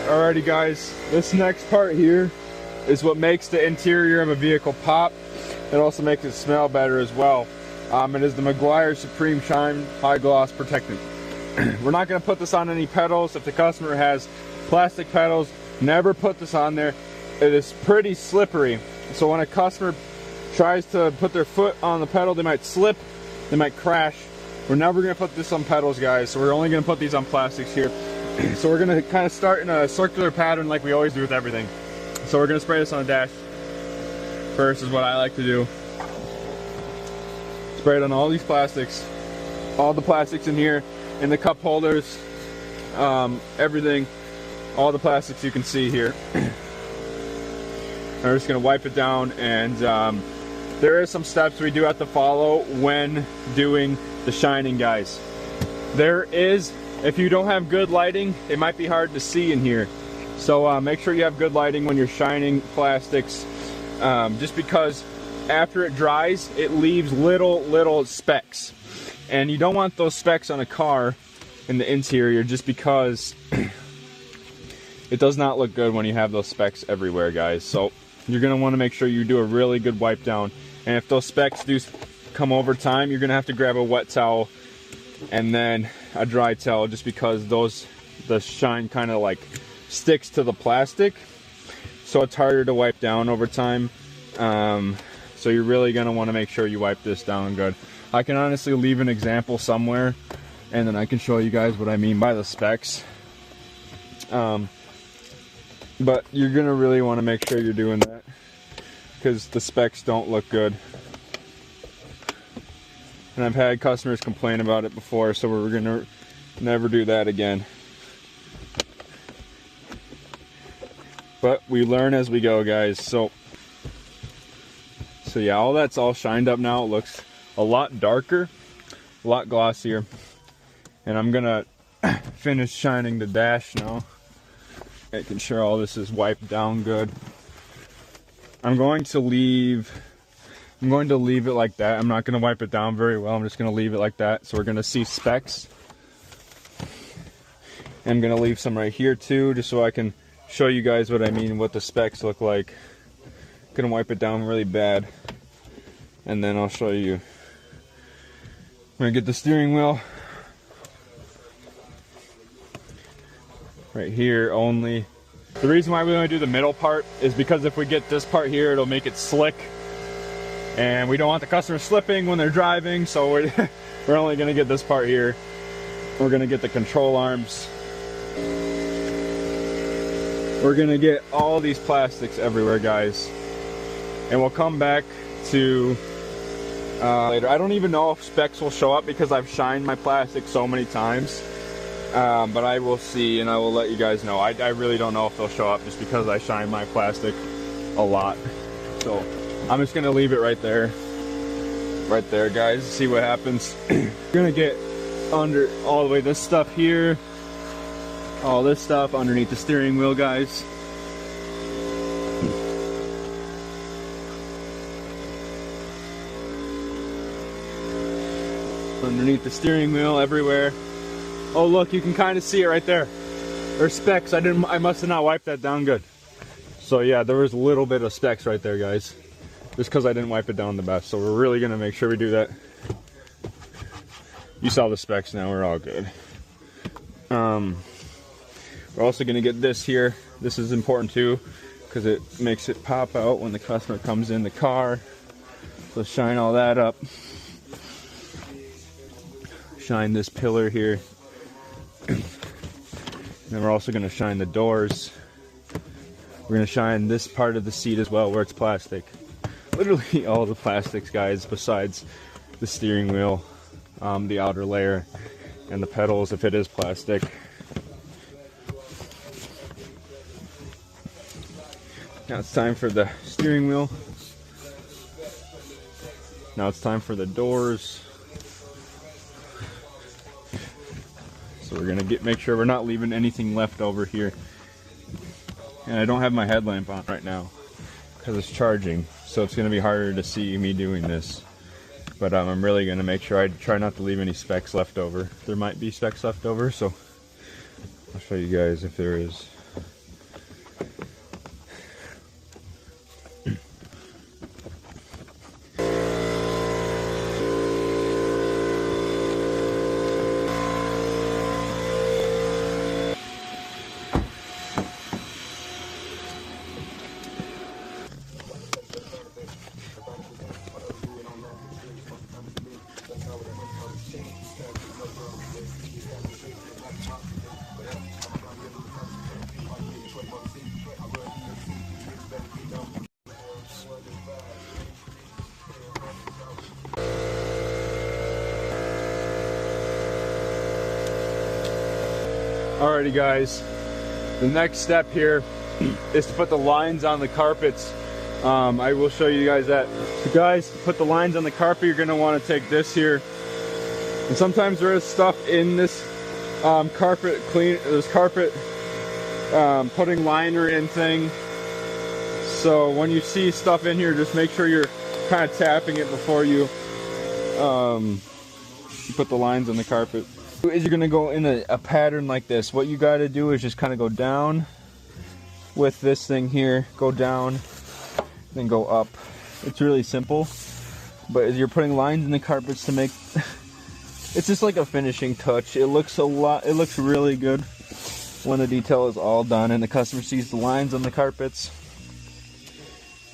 Alrighty guys, this next part here is what makes the interior of a vehicle pop. It also makes it smell better as well. It is the Meguiar Supreme Shine High Gloss Protectant. We're not going to put this on any pedals. If the customer has plastic pedals, never put this on there. It is pretty slippery. So when a customer tries to put their foot on the pedal, they might slip, they might crash. We're never going to put this on pedals, guys. So we're only going to put these on plastics here. So we're going to kind of start in a circular pattern like we always do with everything. So we're going to spray this on the dash first is what I like to do. Spray it on all these plastics. All the plastics in here, in the cup holders, everything, all the plastics you can see here. We're just going to wipe it down, and there is some steps we do have to follow when doing the shining, guys. There is, if you don't have good lighting, it might be hard to see in here. So make sure you have good lighting when you're shining plastics, just because after it dries, it leaves little specks. And you don't want those specks on a car in the interior, just because it does not look good when you have those specks everywhere, guys. So you're going to want to make sure you do a really good wipe down. And if those specks do come over time, you're going to have to grab a wet towel and then a dry towel, just because the shine kind of like sticks to the plastic, so it's harder to wipe down over time. So you're really going to want to make sure you wipe this down good. I can honestly leave an example somewhere, and then I can show you guys what I mean by the specks. But you're going to really want to make sure you're doing that, because the specks don't look good. And I've had customers complain about it before, so we're going to never do that again. But we learn as we go, guys. So yeah, all that's all shined up now. It looks a lot darker, a lot glossier. And I'm going to finish shining the dash now, making sure all this is wiped down good. I'm going to leave it like that. I'm not going to wipe it down very well. I'm just going to leave it like that. So we're going to see specks. I'm going to leave some right here too, just so I can show you guys what I mean, what the specks look like. I'm going to wipe it down really bad, and then I'll show you. I'm going to get the steering wheel right here only. The reason why we only do the middle part is because if we get this part here, it'll make it slick. And we don't want the customer slipping when they're driving, so we're only going to get this part here. We're going to get the control arms. We're going to get all these plastics everywhere, guys. And we'll come back to later. I don't even know if specks will show up because I've shined my plastic so many times. But I will see, and I will let you guys know. I really don't know if they'll show up, just because I shine my plastic a lot. So I'm just going to leave it right there, guys. See what happens. You're going to get under all the way this stuff here, all this stuff underneath the steering wheel, guys. Underneath the steering wheel, everywhere. Oh look, you can kind of see it right there. There's specks. I must have not wiped that down good. So yeah, there was a little bit of specks right there, guys, just because I didn't wipe it down the best. So we're really gonna make sure we do that. You saw the specks now, we're all good. We're also gonna get this here. This is important too, because it makes it pop out when the customer comes in the car. So shine all that up. Shine this pillar here. And then we're also gonna shine the doors. We're gonna shine this part of the seat as well, where it's plastic. Literally all the plastics, guys, besides the steering wheel, the outer layer, and the pedals if it is plastic. Now it's time for the steering wheel. Now it's time for the doors. So we're gonna make sure we're not leaving anything left over here. And I don't have my headlamp on right now because it's charging, so it's gonna be harder to see me doing this. But I'm really gonna make sure I try not to leave any specks left over. There might be specks left over, so I'll show you guys if there is. Alrighty guys, the next step here is to put the lines on the carpets. I will show you guys that. So guys, to put the lines on the carpet, you're going to want to take this here. And sometimes there is stuff in this carpet putting liner in thing. So when you see stuff in here, just make sure you're kind of tapping it before you put the lines on the carpet. Is you're gonna go in a pattern like this. What you got to do is just kind of go down with this thing here, go down, then go up. It's really simple, but as you're putting lines in the carpets to make, it's just like a finishing touch. It looks really good when the detail is all done and the customer sees the lines on the carpets.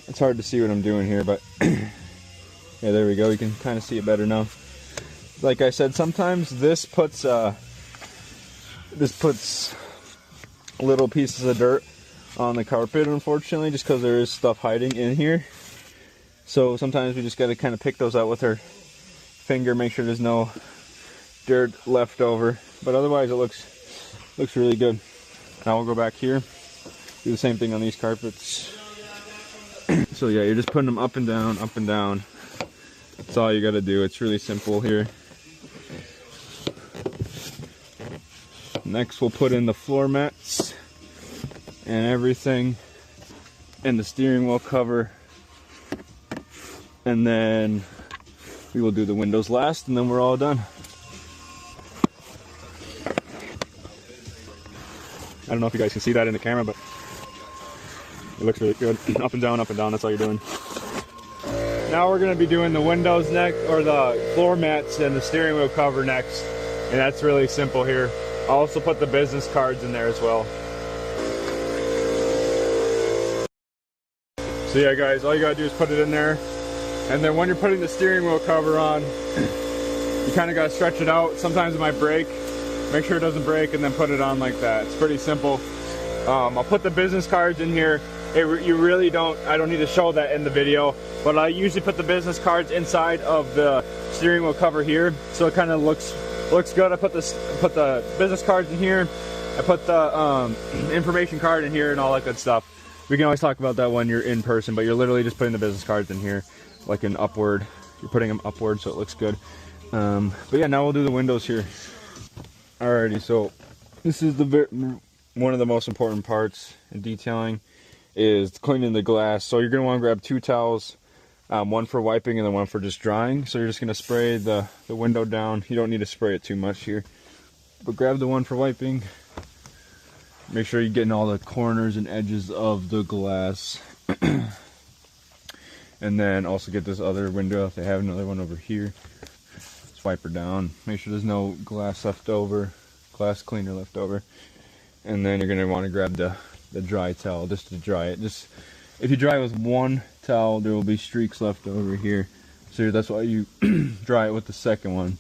It's hard to see what I'm doing here, but yeah, there we go. You can kind of see it better now. Like I said, sometimes this puts little pieces of dirt on the carpet, unfortunately, just because there is stuff hiding in here. So sometimes we just got to kind of pick those out with our finger, make sure there's no dirt left over. But otherwise, it looks really good. Now we'll go back here, do the same thing on these carpets. So yeah, you're just putting them up and down, up and down. That's all you got to do. It's really simple here. Next, we'll put in the floor mats and everything, and the steering wheel cover, and then we will do the windows last, and then we're all done. I don't know if you guys can see that in the camera, but it looks really good. Up and down, that's all you're doing. Now we're going to be doing the windows next, or the floor mats and the steering wheel cover next, and that's really simple here. I'll also put the business cards in there as well. So yeah guys, all you gotta do is put it in there, and then when you're putting the steering wheel cover on, you kind of gotta stretch it out. Sometimes it might break. Make sure it doesn't break, and then put it on like that. It's pretty simple. I'll put the business cards in here. I don't need to show that in the video, but I usually put the business cards inside of the steering wheel cover here, so it kind of looks good. I put the business cards in here. I put the information card in here and all that good stuff. We can always talk about that when you're in person, but you're literally just putting the business cards in here, like an upward. You're putting them upward so it looks good. But yeah, now we'll do the windows here. Alrighty, so this is one of the most important parts in detailing, is cleaning the glass. So you're going to want to grab 2 towels, one for wiping and then one for just drying. So you're just going to spray the window down. You don't need to spray it too much here, but grab the one for wiping. Make sure you're getting all the corners and edges of the glass. And then also get this other window if they have another one over here. Just wipe her down. Make sure there's no glass left over, glass cleaner left over. And then you're going to want to grab the dry towel just to dry it. Just if you dry with one towel, there will be streaks left over here. So that's why you dry it with the second one.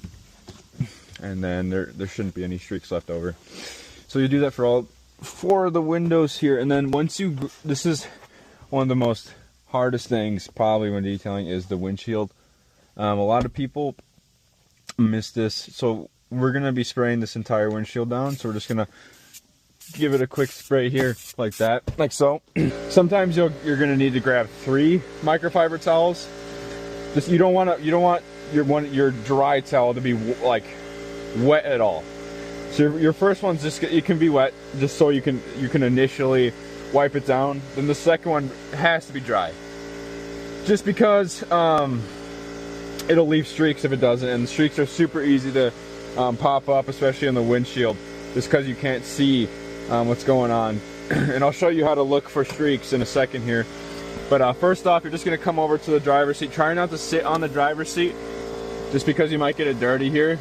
And then there shouldn't be any streaks left over. So you do that for all 4 of the windows here. And then this is one of the most hardest things probably when detailing, is the windshield. A lot of people miss this. So we're going to be spraying this entire windshield down. So we're just going to give it a quick spray here like that, like so. Sometimes you're going to need to grab 3 microfiber towels. You don't want your dry towel to be like wet at all. So your first one's just, it can be wet just so you can initially wipe it down. Then the second one has to be dry, just because it'll leave streaks if it doesn't, and the streaks are super easy to pop up, especially on the windshield, just because you can't see what's going on. And I'll show you how to look for streaks in a second here. But first off, you're just going to come over to the driver's seat. Try not to sit on the driver's seat, just because you might get it dirty here.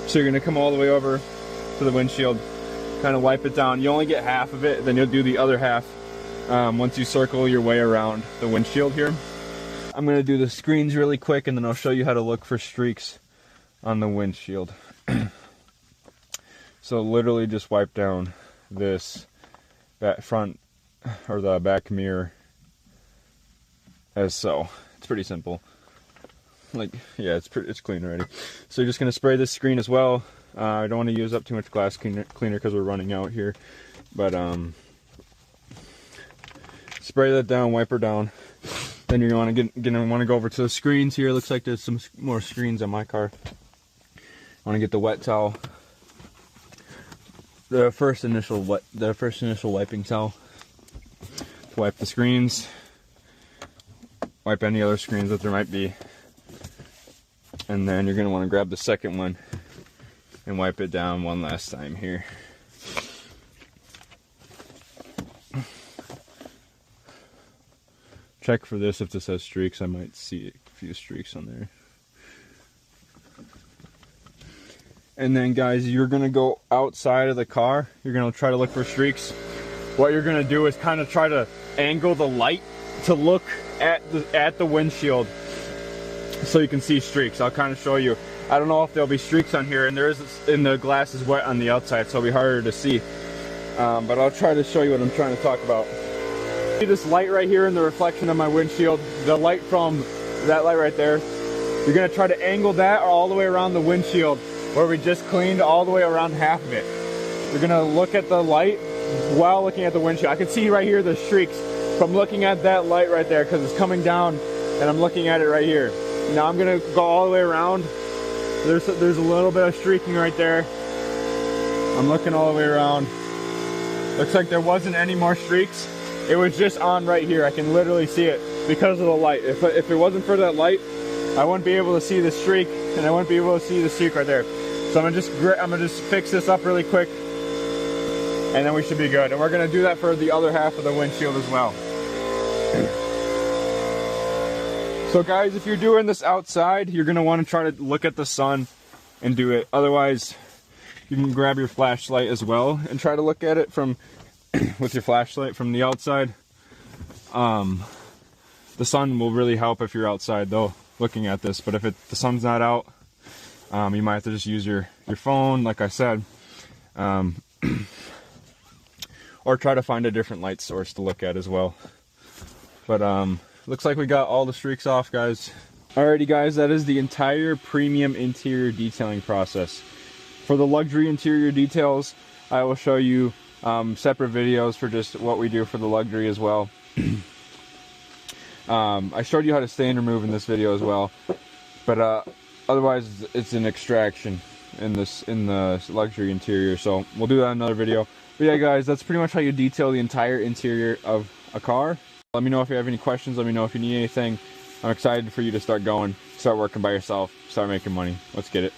So you're going to come all the way over to the windshield, kind of wipe it down. You only get half of it, then you'll do the other half once you circle your way around the windshield here. I'm going to do the screens really quick, and then I'll show you how to look for streaks on the windshield. So literally just wipe down that front or the back mirror as so. It's pretty simple. Like, yeah, it's clean already. So you're just going to spray this screen as well. I don't want to use up too much glass cleaner because we're running out here. But spray that down, wipe her down. Then you're going to go over to the screens here. Looks like there's some more screens on my car. I want to get the wet towel. The first initial wiping towel. Wipe the screens. Wipe any other screens that there might be. And then you're going to want to grab the second one and wipe it down one last time here. Check for this if this has streaks. I might see a few streaks on there. And then guys, you're gonna go outside of the car. You're gonna try to look for streaks. What you're gonna do is kind of try to angle the light to look at the windshield so you can see streaks. I'll kind of show you. I don't know if there'll be streaks on here, and the glass is wet on the outside, so it'll be harder to see. But I'll try to show you what I'm trying to talk about. See this light right here in the reflection of my windshield, the light from that light right there. You're gonna try to angle that all the way around the windshield where we just cleaned all the way around half of it. You're gonna look at the light while looking at the windshield. I can see right here the streaks from looking at that light right there because it's coming down and I'm looking at it right here. Now I'm gonna go all the way around. There's a little bit of streaking right there. I'm looking all the way around. Looks like there wasn't any more streaks. It was just on right here. I can literally see it because of the light. If it wasn't for that light, I wouldn't be able to see the streak, and I wouldn't be able to see the streak right there. So I'm gonna just fix this up really quick, and then we should be good. And we're gonna do that for the other half of the windshield as well. So guys, if you're doing this outside, you're gonna want to try to look at the sun and do it. Otherwise, you can grab your flashlight as well and try to look at it from with your flashlight from the outside. The sun will really help if you're outside though, looking at this. But if the sun's not out, you might have to just use your phone, like I said, or try to find a different light source to look at as well. But looks like we got all the streaks off, guys. Alrighty guys, that is the entire premium interior detailing process. For the luxury interior details, I will show you separate videos for just what we do for the luxury as well. I showed you how to stain remove in this video as well, but otherwise it's an extraction in the luxury interior, so we'll do that in another video. But yeah guys, that's pretty much how you detail the entire interior of a car. Let me know if you have any questions. Let me know if you need anything. I'm excited for you to start going, start working by yourself, start making money. Let's get it.